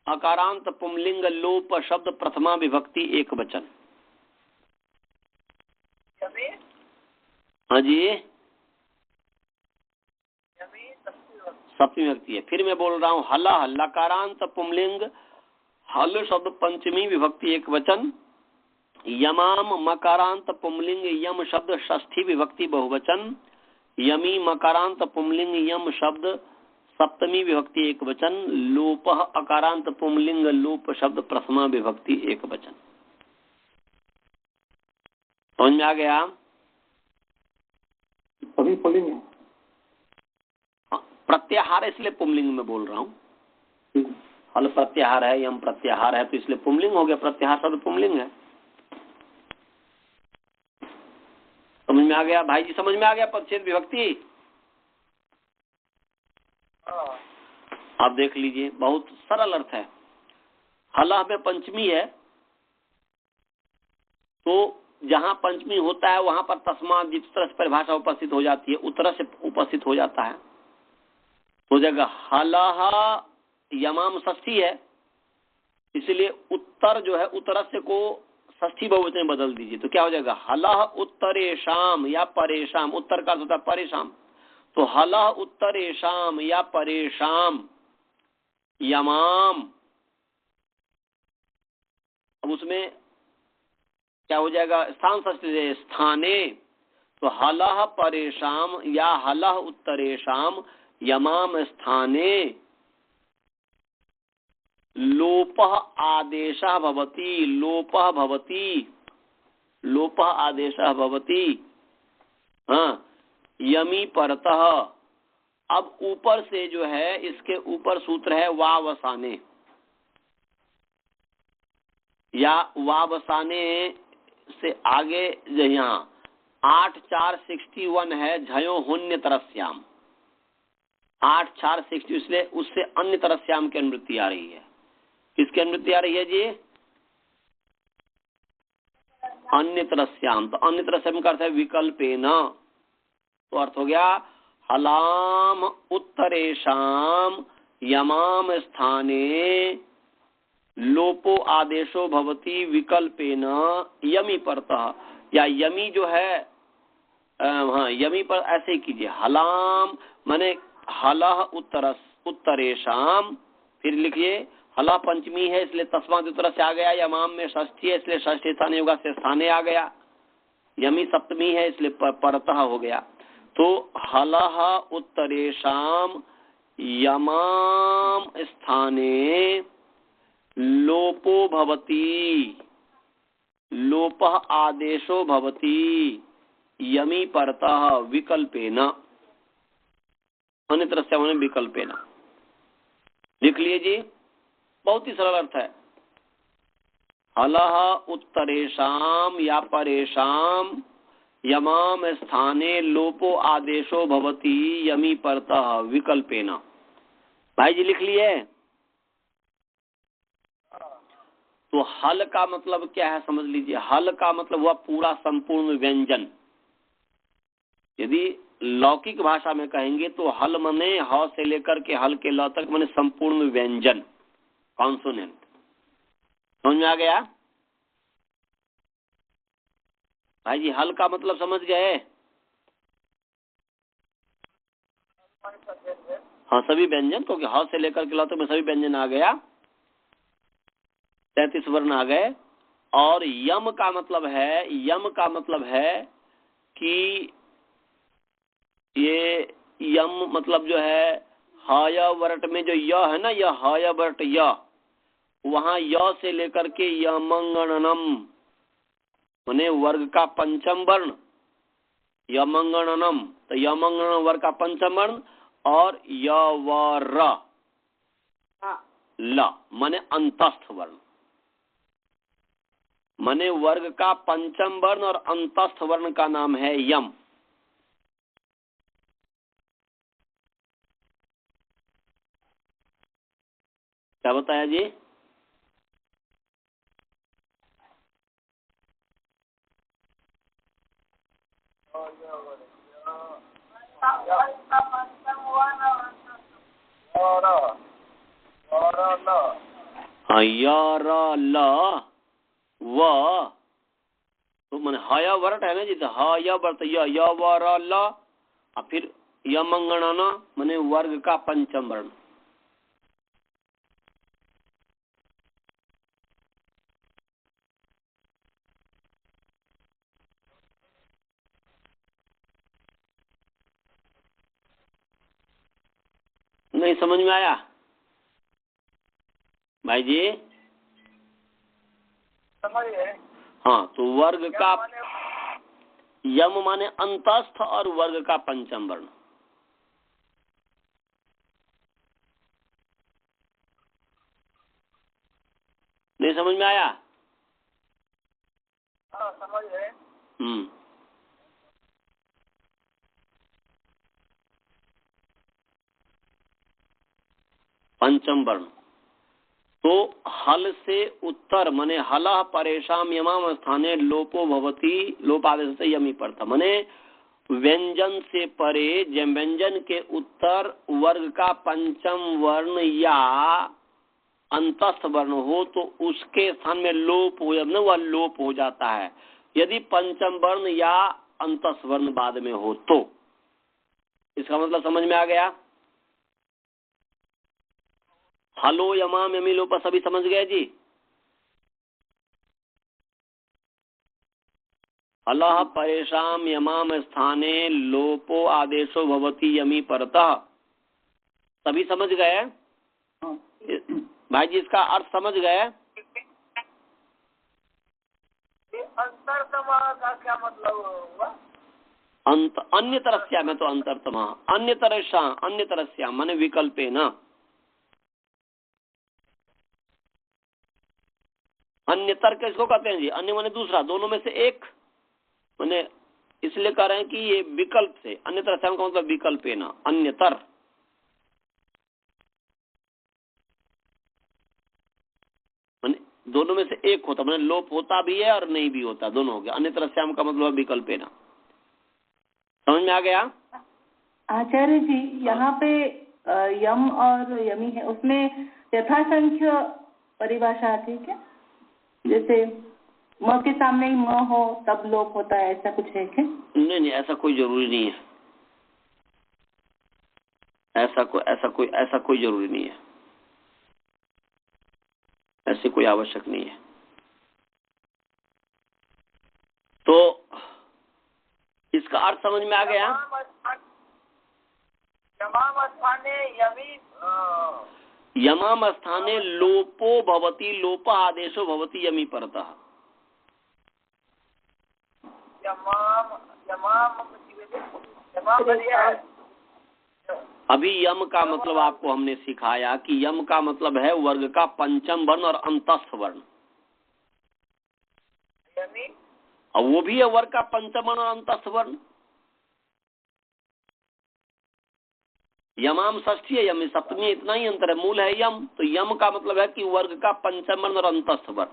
अकारांत पुंलिंग लोप शब्द प्रथमा विभक्ति एक वचन। हाँ जी, सप्तमी विभक्ति है। फिर मैं बोल रहा हूँ, हला, लकारांत पुंलिंग हल शब्द पंचमी विभक्ति एक वचन। यमाम, मकारांत पुंलिंग यम शब्द षष्ठी विभक्ति बहुवचन। यमी, मकारांत पुंलिंग यम शब्द सप्तमी विभक्ति एक वचन। लोपह, अकारांत पुंलिंग लोप शब्द प्रथमा विभक्ति एक वचन। समझ में आ गया? सभी पुल्लिंग है। प्रत्याहार है इसलिए पुंलिंग में बोल रहा हूँ। हल प्रत्याहार है, यम प्रत्याहार है, तो इसलिए पुंलिंग हो गया। प्रत्याहार शब्द पुंलिंग है। समझ में आ गया भाई जी? समझ में आ गया परिच्छेद विभक्ति? आप देख लीजिए, बहुत सरल अर्थ है। हला में पंचमी है, तो जहां पंचमी होता है वहां पर तस्मात् जिस तरह से परिभाषा उपस्थित हो जाती है उस तरह से उपस्थित हो जाता है। हो जाएगा हला, यमाम षष्ठी है, इसलिए उत्तर जो है उत्तरस्य को षष्ठी बहुवचन में बदल दीजिए, तो क्या हो जाएगा? हलह उत्तरेशाम या परेशाम। उत्तर का होता है परेशाम, तो हलह उत्तरेशाम या परेशाम यमाम। अब उसमें क्या हो जाएगा? स्थान षष्ठी से स्थाने, तो हलह परेशाम या हलह उत्तरेशाम यमाम स्थाने लोपः आदेशः भवति। लोपः भवति, लोप आदेश भवति। हाँ, यमी परतः। अब ऊपर से जो है, इसके ऊपर सूत्र है वावसाने, या वावसाने से आगे यहाँ 8-4-61 है, झयो हुन्य तरस्याम। 8-4-60, इसलिए उससे अन्य तरस्याम की अनुवृत्ति आ रही है। किसकी अनुवृत्ति आ रही है जी? अन्य तरस्याम। तो अन्य तरस्याम का अर्थ है विकल्पेन। तो अर्थ हो गया हलाम उत्तरेशाम यमाम स्थाने लोपो आदेशो भवति विकल्पेन यमी परतः। या यमी जो है, हाँ, यमी पर ऐसे ही कीजिए, हलाम माने हलह उत्तरेशाम, फिर लिखिए हला पंचमी है इसलिए तस्मा उत्तर से आ गया, यमाम में षष्ठी है इसलिए षष्ठी स्थानीय होगा से स्थाने आ गया, यमी सप्तमी है इसलिए परतः हो गया। तो हलह उत्तरेशाम यमाम स्थाने लोपो भवति, लोपः आदेशो भवति यमी परतः विकल्पेन, अन्य तरह से हमने विकल्पेन लिख लिए जी। बहुत ही सरल अर्थ है। हलह उत्तरेशाम या परेशाम यमाम स्थाने लोपो आदेशो भवति यमी परतः विकल्पेन। भाई जी लिख लिए? तो हल का मतलब क्या है समझ लीजिए। हल का मतलब हुआ पूरा संपूर्ण व्यंजन। यदि लौकिक भाषा में कहेंगे तो हल मने ह से लेकर के हल के ल तक मने संपूर्ण व्यंजन, कॉन्सोनेंट। समझ में आ गया भाई जी? हल का मतलब समझ गए? हाँ, सभी व्यंजन, क्योंकि ह से लेकर के ल तक में सभी व्यंजन आ गया, 33 वर्ण आ गए। और यम का मतलब है, यम का मतलब है कि ये यम मतलब जो है हय वर्ट में जो य है ना, यह हय वर्ट य, वहां य से लेकर के यमंगणनम माने वर्ग का पंचम वर्ण, यमंगणनम, तो यमंगण वर्ग का पंचम वर्ण, और यवर ल माने अंतस्थ वर्ण, माने वर्ग का पंचम वर्ण और अंतस्थ वर्ण का नाम है यम। क्या बताया जी? हाँ, य र ल व, तो मैंने हय वर्ट है ना जी, तो हय वर्ट य व र ल, और फिर यमंगणन माने वर्ग का पंचम वर्ण। नहीं समझ में आया भाई जी? हाँ, तो वर्ग का यम माने अंतस्थ और वर्ग का पंचम वर्ण। नहीं समझ में आया? हाँ, समझ गए। पंचम वर्ण। तो हल से उत्तर माने हलह परेशाम यमाम स्थाने लोपो भवति, लोपादेश से यमी पड़ता, माने व्यंजन से परे व्यंजन के उत्तर वर्ग का पंचम वर्ण या अंतस्थ वर्ण हो तो उसके स्थान में लोप हो, ना वह लोप हो जाता है। यदि पंचम वर्ण या अंतस्थ वर्ण बाद में हो तो इसका मतलब समझ में आ गया? हलो यमाम यमी लोप सभी समझ गए जी? हलह परेशाम यमाम स्थाने लोपो आदेशो भवति यमी परतः, सभी समझ गए भाई जी? इसका अर्थ समझ गए? अंतर मतलब हुआ? अन्य तरस्या में तो अंतरतमा, अन्य तरस्या माने विकल्पे न, अन्यतर किसको कहते हैं जी? अन्य माने दूसरा, दोनों में से एक, माने इसलिए कह रहे हैं कि ये विकल्प से, अन्य तरस्या का मतलब विकल्पे न, अन्यतर। माने दोनों में से एक होता, माने लोप होता भी है और नहीं भी होता, दोनों हो गया। अन्य तरस्याम का मतलब विकल्पे न। समझ में आ गया? आचार्य जी, यहाँ पे यम और यमी है, उसमें यथासंख्य परिभाषा आती है क्या? जैसे म के सामने ही म हो तब लोप होता है, ऐसा कुछ है क्या? नहीं, ऐसा कोई जरूरी नहीं है, ऐसा कोई जरूरी नहीं है, ऐसी कोई आवश्यक नहीं है। तो इसका अर्थ समझ में आ गया? यमाम स्थाने लोपो भवति, लोप आदेशो भवति यमी परतः। अभी यम का मतलब आपको हमने सिखाया कि यम का मतलब है वर्ग का पंचम वर्ण और अंतस्थ वर्ण, और वो भी है वर्ग का पंचम वर्ण और अंतस्थ वर्ण। यमाम षष्ठी है, यम सप्तमी, इतना ही अंतर है, मूल है यम। तो यम का मतलब है कि वर्ग का पंचम वर्ण और अंतस्थ वर्ण।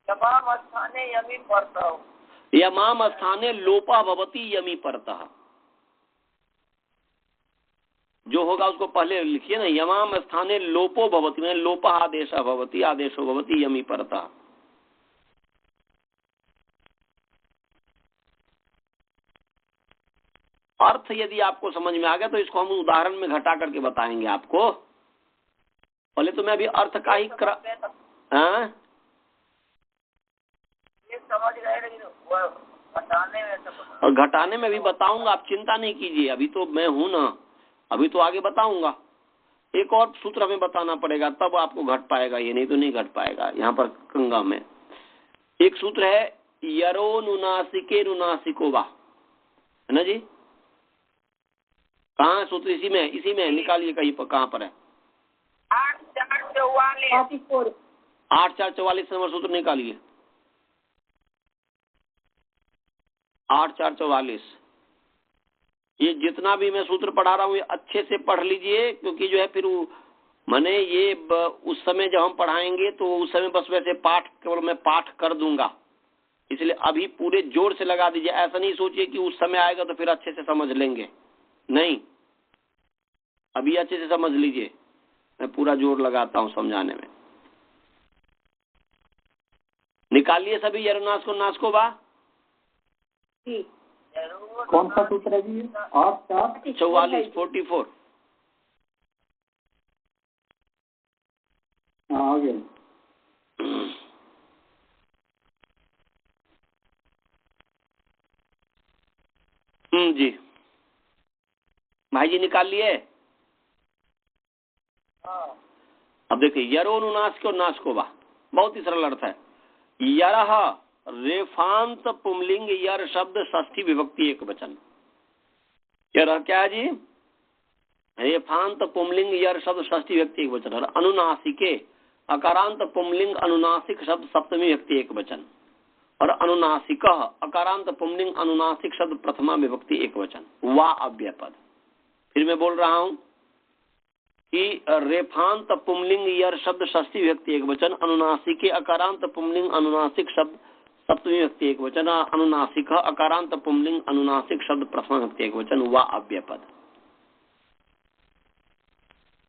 यमाम स्थाने यमी परतः, यमाम स्थाने लोपा भवति यमी परतः, जो होगा उसको पहले लिखिए ना, यमाम स्थाने लोपो भवति, में लोपा आदेश भवति, आदेशो भवति यमी परतः। अर्थ यदि आपको समझ में आ गया तो इसको हम उदाहरण में घटा करके बताएंगे आपको। पहले तो मैं अभी अर्थ का ही समझ गए, लेकिन घटाने में और घटाने में भी बताऊंगा, आप चिंता नहीं कीजिए, अभी तो मैं हूं ना, अभी तो आगे बताऊंगा। एक और सूत्र हमें बताना पड़ेगा, तब आपको घट पाएगा, ये नहीं तो नहीं घट पाएगा। यहाँ पर गंगा में एक सूत्र है, यरो नुनासिके नुनासिको वा, है ना जी? कहाँ सूत्र? इसी में निकालिए, कहीं पर, कहाँ पर है? 8-4-44 नंबर सूत्र निकालिए। 8-4-44। ये जितना भी मैं सूत्र पढ़ा रहा हूँ ये अच्छे से पढ़ लीजिए, क्योंकि जो है फिर मैंने ये उस समय जब हम पढ़ाएंगे तो उस समय बस वैसे पाठ केवल मैं पाठ कर दूंगा, इसलिए अभी पूरे जोर से लगा दीजिए। ऐसा नहीं सोचिए कि उस समय आएगा तो फिर अच्छे से समझ लेंगे, नहीं, अभी अच्छे से समझ लीजिए, मैं पूरा जोर लगाता हूँ समझाने में। निकालिए सभी यरुनाश को नाश को बा। कौन सा सूत्र है जी? 8-4-44। 44। हाँ, आ गया। जी भाई जी निकाल लिए। अब देखिए, यरोनुनाश को नाश को बा, बहुत ही सरल अर्थ है। यरह रेफांत पुमलिंग यर शब्द षष्ठी विभक्ति एक वचन। यरह क्या है जी? रेफांत पुमलिंग यर शब्द षष्ठी विभक्ति एक वचन। और अनुनासिके अकारांत पुमलिंग अनुनासिक शब्द सप्तमी विभक्ति एक वचन। और अनुनासिक अकारांत पुमलिंग अनुनासिक शब्द प्रथमा विभक्ति एक वचन। वा अव्ययपद। फिर मैं बोल रहा हूं कि रेफांत पुमलिंग यर शब्द षष्ठी विभक्ति एक वचन, अनुनासिके अकारांत पुमलिंग अनुनासिक शब्द सप्तमी विभक्ति एक वचन, अनुनासिक अकारांत पुमलिंग अनुनासिक शब्द प्रथमा विभक्ति एक वचन, वा अव्ययपद।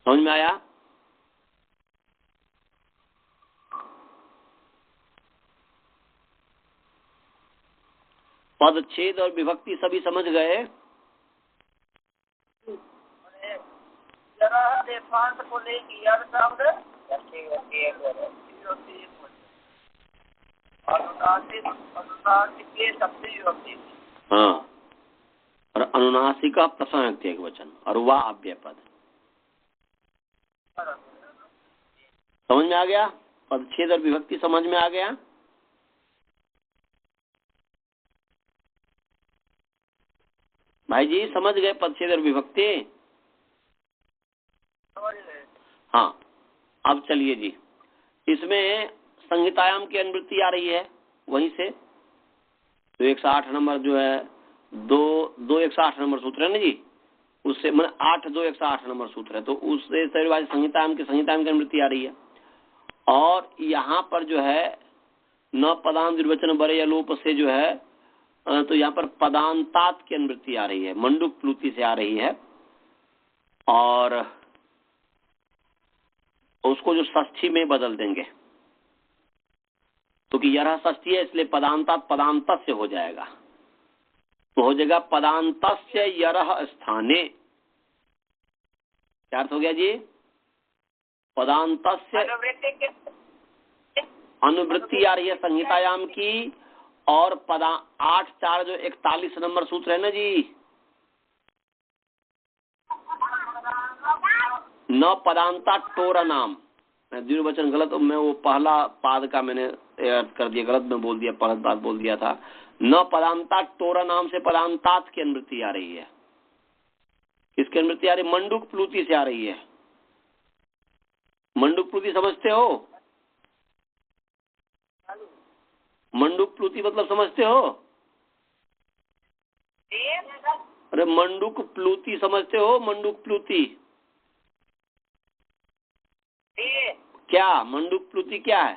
समझ में आया? पद छेद और विभक्ति सभी समझ गए? हाँ, और अनुनासिका प्रथमा विभक्ति एक वचन और वा अव्ययपद। समझ में आ गया? पद छेद और विभक्ति समझ में आ गया? भाई जी समझ गए पदच्छेद और विभक्ति? समझ गए। हाँ, अब चलिए जी, इसमें संहितायाम की अनुवृत्ति आ रही है वहीं से, तो 108 नंबर जो है 2 108 नंबर सूत्र है ना जी, उससे मतलब 8-2-108 नंबर सूत्र है, तो उससे संहितायाम की अनुवृत्ति आ रही है। और यहाँ पर जो है न पदांत निर्वचन बड़े या लोप से जो है, तो यहाँ पर पदांतात की अनुवृत्ति आ रही है, मंडूक प्लूति से आ रही है, और उसको जो षष्ठी में बदल देंगे, क्योंकि यह षष्ठी है इसलिए पदांतात पदांत से हो जाएगा, तो हो जाएगा पदांतस्य यरह स्थाने। क्या अर्थ हो गया जी? पदांतस्य अनुवृत्ति आ रही है संहितायाम की, और 8-4 जो 41 नंबर सूत्र है ना जी, न पदांता टोरा नाम, मैं द्विवचन गलत, मैं वो पहला पाद का मैंने अर्थ कर दिया, गलत में बोल दिया, पहला पाद बोल दिया था। न पदांता टोरा नाम से पदांतात की अनुवृत्ति आ रही है। किसकी अनुवृत्ति आ रही है? मंडूक प्लूति से आ रही है। मंडूक प्लूति समझते हो? मंडूक प्लूति मतलब समझते हो? अरे मंडूक प्लूति समझते हो? मंडूक प्लूति क्या? मंडूक प्लूति क्या है?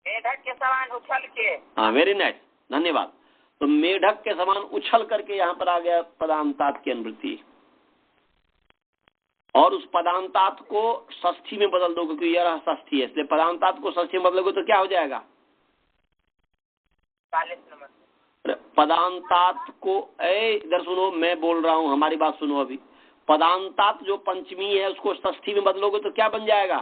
मेढक के समान उछल के। हाँ, वेरी नाइस, धन्यवाद। तो मेढक के समान उछल करके यहाँ पर आ गया पदांतात की अनुवृत्ति, और उस पदांतात को षष्ठी में बदल दो, क्योंकि यह षष्ठी है इसलिए पदांतात को षष्ठी में बदलोगे तो क्या हो जाएगा? 40 नंबर। पदांतात को, इधर सुनो, मैं बोल रहा हूँ, हमारी बात सुनो अभी। पदांतात जो पंचमी है उसको षष्ठी में बदलोगे तो क्या बन जाएगा?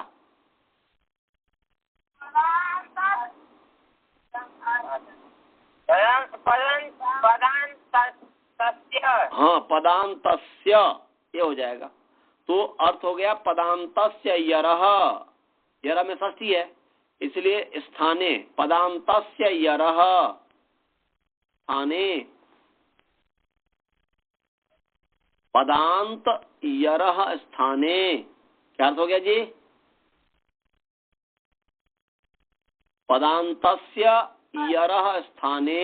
हाँ, पदांतस्य, ये हो जाएगा। तो अर्थ हो गया पदांतस्य यरह, यरह में षष्ठी है इसलिए स्थाने पदांतस्य यरह स्थाने, पदांत यरह स्थाने। क्या अर्थ हो गया जी? पदांतस्य यरह स्थाने।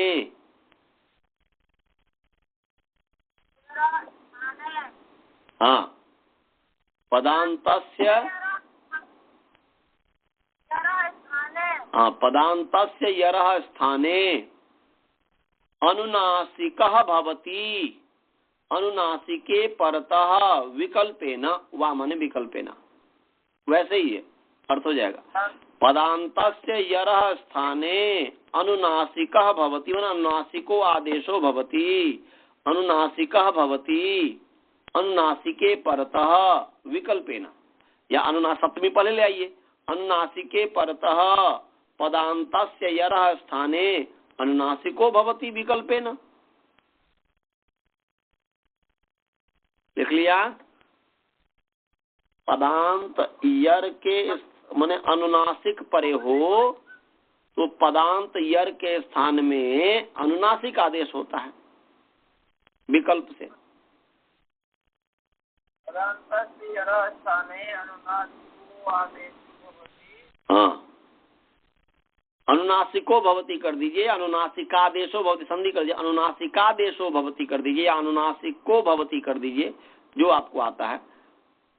हाँ, पदांतस्य, हाँ, पदांतस्य यरह स्थाने अनुनासिकः भवति, अनुनासिके परतः विकल्पेन, वा माने विकल्पेन, वैसे ही है, अर्थ हो जाएगा। पदांतस्य यरह स्थाने अनुनासिकः भवति, माने अनुनासिको आदेशो भवति, अनुनासिकः भवति, अनुनासिके परतः विकल्पेन, या सप्तमी पहले ले आइए, अनुनासिके परतः पदांतस्य यरह स्थाने अनुनासिको भवति विकल्पेन। लिख लिया? पदांत यर के माने अनुनासिक परे हो तो पदांत यर के स्थान में अनुनासिक आदेश होता है विकल्प से। हाँ, अनुनासिको भवति कर दीजिए, अनुनासिकादेशो भवति, संधि कर दीजिए, अनुनासिकादेशो भवति कर दीजिए, या अनुनासिको भवति कर दीजिए, जो आपको आता है।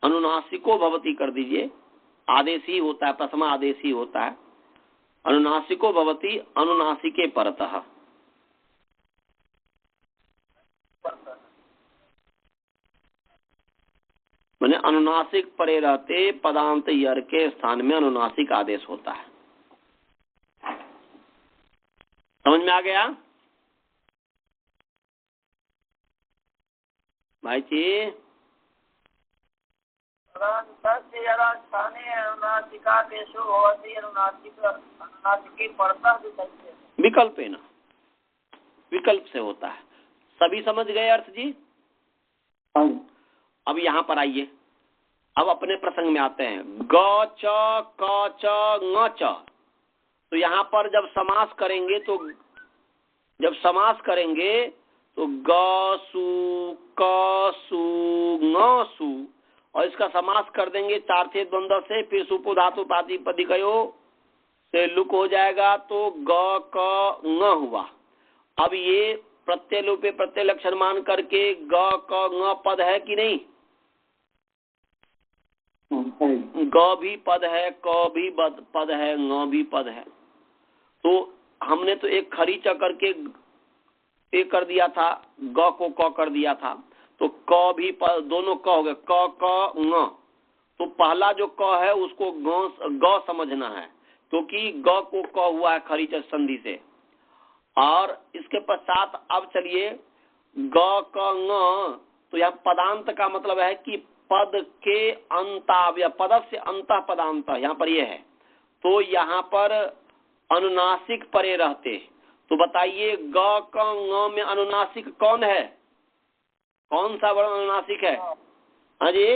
अनुनासिको भवति कर दीजिए, आदेश ही होता है, प्रथमा आदेश ही होता है। अनुनासिको भवति अनुनासिके परतः, माने अनुनासिक परे रहते पदांत यर के स्थान में अनुनासिक आदेश होता है। समझ में आ गया भाई जी? विकल्पेन, विकल्प से होता है। सभी समझ गए अर्थ जी? अब यहाँ पर आइए, अब अपने प्रसंग में आते हैं। ग च क च ङ च, तो यहाँ पर जब समास करेंगे तो ग सु क सु ङ सु, और इसका समास कर देंगे चार छेद द्वंद्व से, फिर सुपो धातु प्रातिपदिकयो से लुक हो जाएगा, तो ग क ङ हुआ। अब ये प्रत्यय लोपे प्रत्यय लक्षण मान करके ग क ङ पद है कि नहीं? ग भी पद है, क भी पद है, ङ भी पद है। तो हमने तो एक खरी च करके एक कर दिया था, ग को क कर दिया था, तो क भी पद, दोनों क हो गए, क क ङ। तो पहला जो क है उसको ग समझना है, क्योंकि ग को क हुआ है खरी च संधि से। और इसके पश्चात अब चलिए ग क ङ, तो यह पदांत का मतलब है कि पद के अंताव या पदस्य अंत पदांत, यहाँ पर यह है। तो यहाँ पर अनुनासिक परे रहते, तो बताइए ग क ङ में अनुनासिक कौन है? कौन सा वर्ण अनुनासिक है? हाँ जी,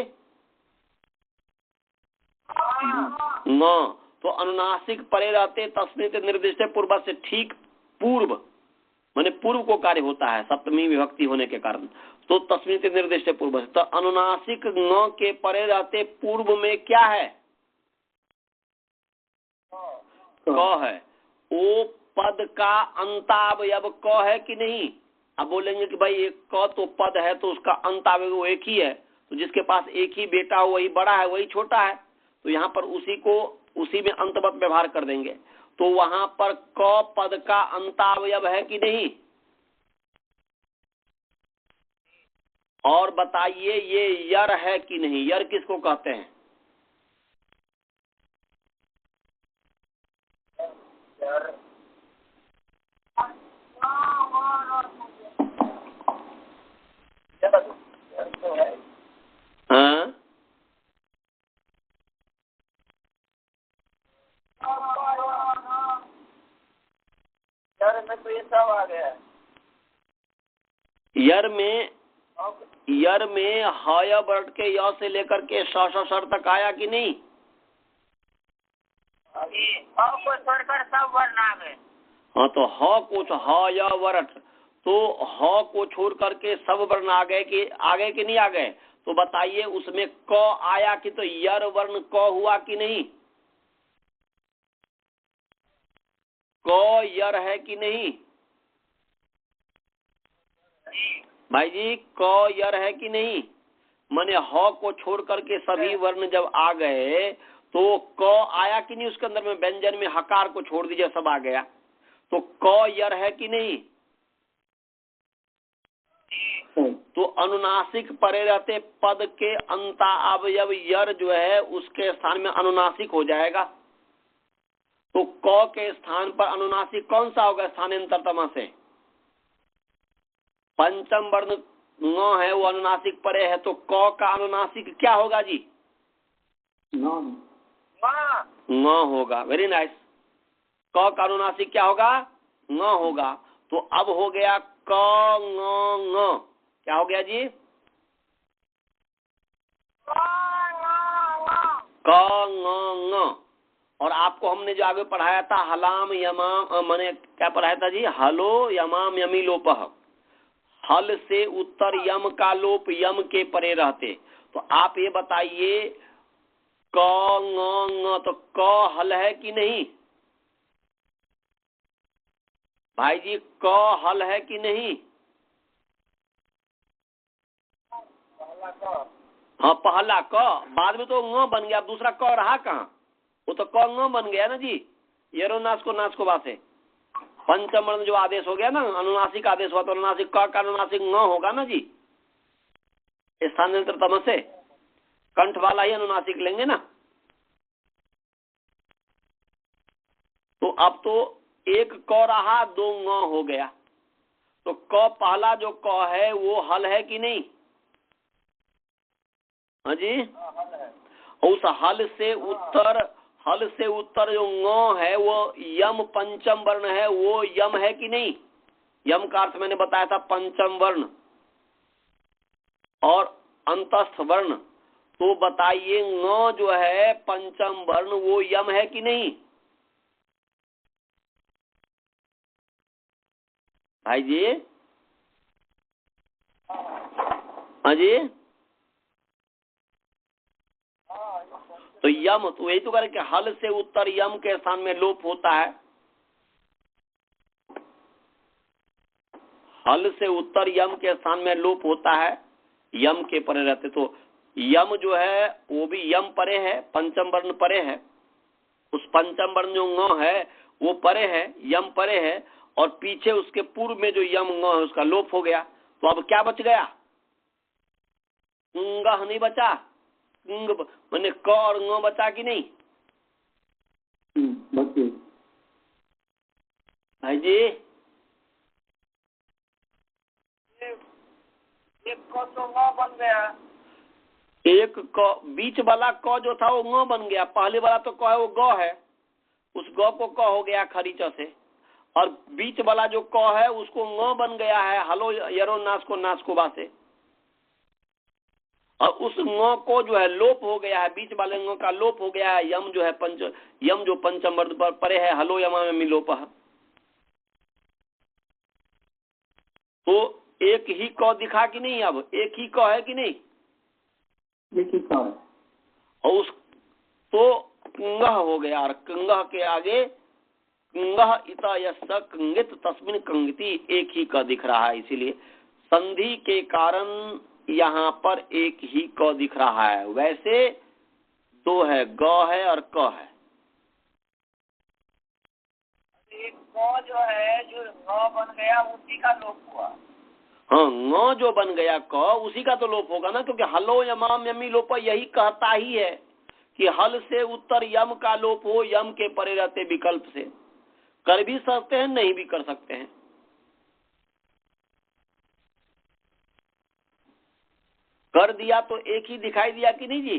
ङ। तो अनुनासिक परे रहते तस्मित निर्दिष्ट पूर्व से ठीक पूर्व, माने पूर्व को कार्य होता है सप्तमी विभक्ति होने के कारण, तो तस्मित निर्दिष्ट पूर्व से। तो अनुनासिक ङ के परे रहते पूर्व में क्या है? क है। ओ पद का अंतावयव क है कि नहीं? अब बोलेंगे कि भाई एक क तो पद है तो उसका अंतावयव वो एक ही है, तो जिसके पास एक ही बेटा हो वही बड़ा है वही छोटा है, तो यहाँ पर उसी में अंतवत व्यवहार कर देंगे। तो वहां पर क पद का अंतावयव है कि नहीं? और बताइए ये यर है कि नहीं? यर किसको कहते हैं? हाँ, में तो ये सब आ गया। यर में हय वर्ण के य से लेकर के श तक आया कि नहीं? को छोड़कर सब वर्ण आ गए। हाँ, तो ह को ह य वर्ण, तो ह को छोड़ करके सब वर्ण आ गए कि नहीं आ गए? तो बताइए उसमें क आया कि तो यर वर्ण क हुआ कि नहीं? क यर है कि नहीं भाई जी? क यर है कि नहीं? माने ह को छोड़ करके सभी वर्ण जब आ गए तो क आया कि नहीं? उसके अंदर में व्यंजन में हकार को छोड़ दीजिए सब आ गया, तो क यर है कि नहीं? तो अनुनासिक परे रहते पद के अंता अवयव यर जो है उसके स्थान में अनुनासिक हो जाएगा। तो क के स्थान पर अनुनासिक कौन सा होगा स्थानांतरतमा से? पंचम वर्ण ङ है वो अनुनासिक परे है, तो क का अनुनासिक क्या होगा जी? ङ होगा। Very nice. क का अनुनासिक क्या होगा? ङ होगा। तो अब हो गया क ङ ङ, क्या हो गया जी? क ङ ङ। और आपको हमने जो आगे पढ़ाया था हलाम यमाम, मैंने क्या पढ़ाया था जी? हलो यमाम यमी लोपह, हल से उत्तर यम का लोप यम के परे रहते। तो आप ये बताइए क ङ ङ, तो क हल है कि नहीं भाई जी? क हल है कि नहीं? हाँ, पहला क, बाद में तो ङ बन गया, दूसरा क रहा कहाँ? वो तो क ङ बन गया ना जी, येरो नाश को बासे। पंचम वर्ण जो आदेश हो गया ना, अनुनासिक आदेश हुआ, तो अनुनासिक क का अनुनासिक ङ होगा ना जी, स्थानांतरतम से कंठ वाला ही अनुनासिक लेंगे ना। तो अब तो एक क रहा, दो ङ हो गया, तो क पहला जो क है वो हल है कि नहीं? हाँ जी, उस हल से उत्तर जो ङ है वो यम पंचम वर्ण है, वो यम है कि नहीं? यम का अर्थ मैंने बताया था पंचम वर्ण और अंतस्थ वर्ण। तो बताइए ङ जो है पंचम वर्ण वो यम है कि नहीं भाई जी? हाँ जी, तो यम, तो यही तो करें कि हल से उत्तर यम के स्थान में लोप होता है। हल से उत्तर यम के स्थान में लोप होता है, यम के परे रहते। तो यम जो है वो भी यम परे है, पंचम वर्ण परे है। उस पंचम वर्ण जो ङ है वो परे है, यम परे है, और पीछे उसके पूर्व में जो यम ङ है उसका लोप हो गया। तो अब क्या बच गया? ङ नहीं बचा, मैंने क और ङ बचा कि नहीं भाई जी? एक को तो ङ बन गया, एक क, बीच वाला क जो था वो ङ बन गया, पहले वाला तो क है वो ग है, उस ग को क हो गया खरीच से, और बीच वाला जो क है उसको ङ बन गया है हलो यरो नासको नासकोबा से, और उस ङ को जो है लोप हो गया है, बीच वाले ङ का लोप हो गया है। यम जो है यम जो पंचम वर्ण पर परे है, हलो यमा में मिलोप। तो एक ही क दिखा कि नहीं? अब एक ही क है कि नहीं? एक ही क है। और उस तो कंगह हो गया, और कंगह के आगे कंगह इता यस्स कंगित तस्मिन कंगिति, एक ही क दिख रहा है। इसीलिए संधि के कारण यहाँ पर एक ही क दिख रहा है। वैसे दो है, ग है और क है। एक क जो है जो ङ बन गया उसी का लोप हुआ। हाँ, ङ जो बन गया क उसी का तो लोप होगा ना, क्योंकि हलो यमाम यमी लोप यही कहता ही है कि हल से उत्तर यम का लोप हो, यम के परे रहते विकल्प से। कर भी सकते हैं, नहीं भी कर सकते हैं। कर दिया तो एक ही दिखाई दिया कि नहीं जी?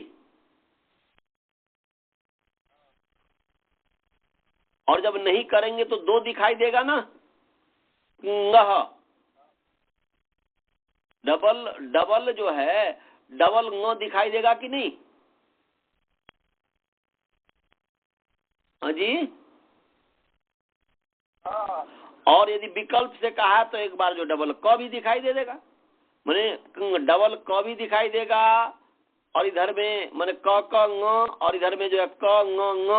और जब नहीं करेंगे तो दो दिखाई देगा ना। डबल डबल जो है, डबल ङ दिखाई देगा कि नहीं? हाँ जी। और यदि विकल्प से कहा तो एक बार जो डबल क भी दिखाई दे देगा, माने डबल क भी दिखाई देगा, और इधर में माने क क ङ, और इधर में जो है क ङ ङ,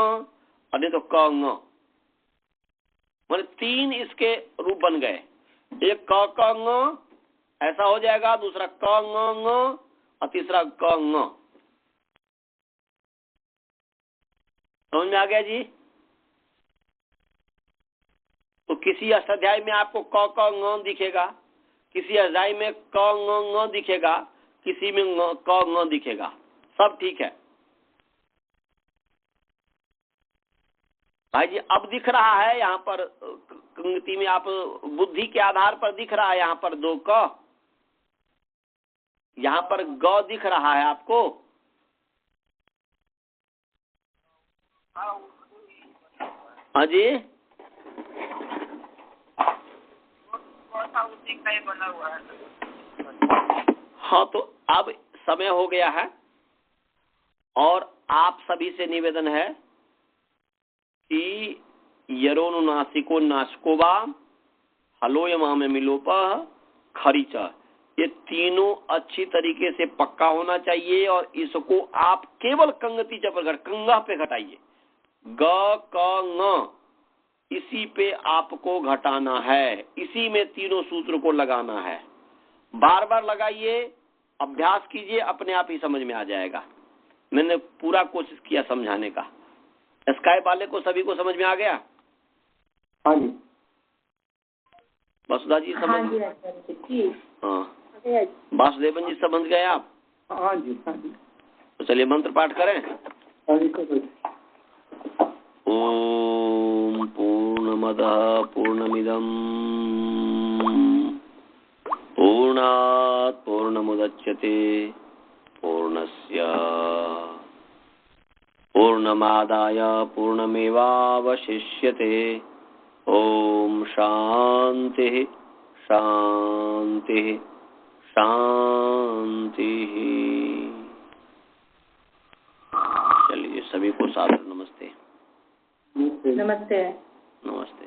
और नहीं तो क ङ, माने तीन इसके रूप बन गए। एक क क ङ ऐसा हो जाएगा, दूसरा क ङ ङ, और तीसरा क ङ। समझ में आ गया जी? तो किसी अष्टाध्याय में आपको क क ङ दिखेगा, किसी अध्याय में क ङ ङ दिखेगा, किसी में क ङ दिखेगा, सब ठीक है भाई जी। अब दिख रहा है यहाँ पर कंगति में, आप बुद्धि के आधार पर दिख रहा है यहाँ पर दो क, यहाँ पर ग दिख रहा है आपको। हाँ जी, उसी का ही बना हुआ है। हाँ, तो अब समय हो गया है, और आप सभी से निवेदन है कि यरोनु नासिको नाशकोबा हलो यमाम मिलोप खरीच, ये तीनों अच्छी तरीके से पक्का होना चाहिए, और इसको आप केवल कंगति चपर कंगा पे घटाइए। ग क ङ इसी पे आपको घटाना है, इसी में तीनों सूत्र को लगाना है। बार बार लगाइए, अभ्यास कीजिए, अपने आप ही समझ में आ जाएगा। मैंने पूरा कोशिश किया समझाने का। स्काई वाले को सभी को समझ में आ गया? हाँ जी। वसुधा जी समझ? हाँ, वासुदेवन जी समझ गए आप? हाँ जी, हाँ जी। तो चलिए मंत्र पाठ करें। हाँ जी। ओम पूर्णमदः पूर्णमिदं पूर्णात् पूर्णमुदच्यते पूर्णस्य पूर्णमादाय पूर्णमेवावशिष्यते। ओम शांति शांति शांति। चलिए सभी को सादर नमस्ते। नमस्ते। नमस्ते।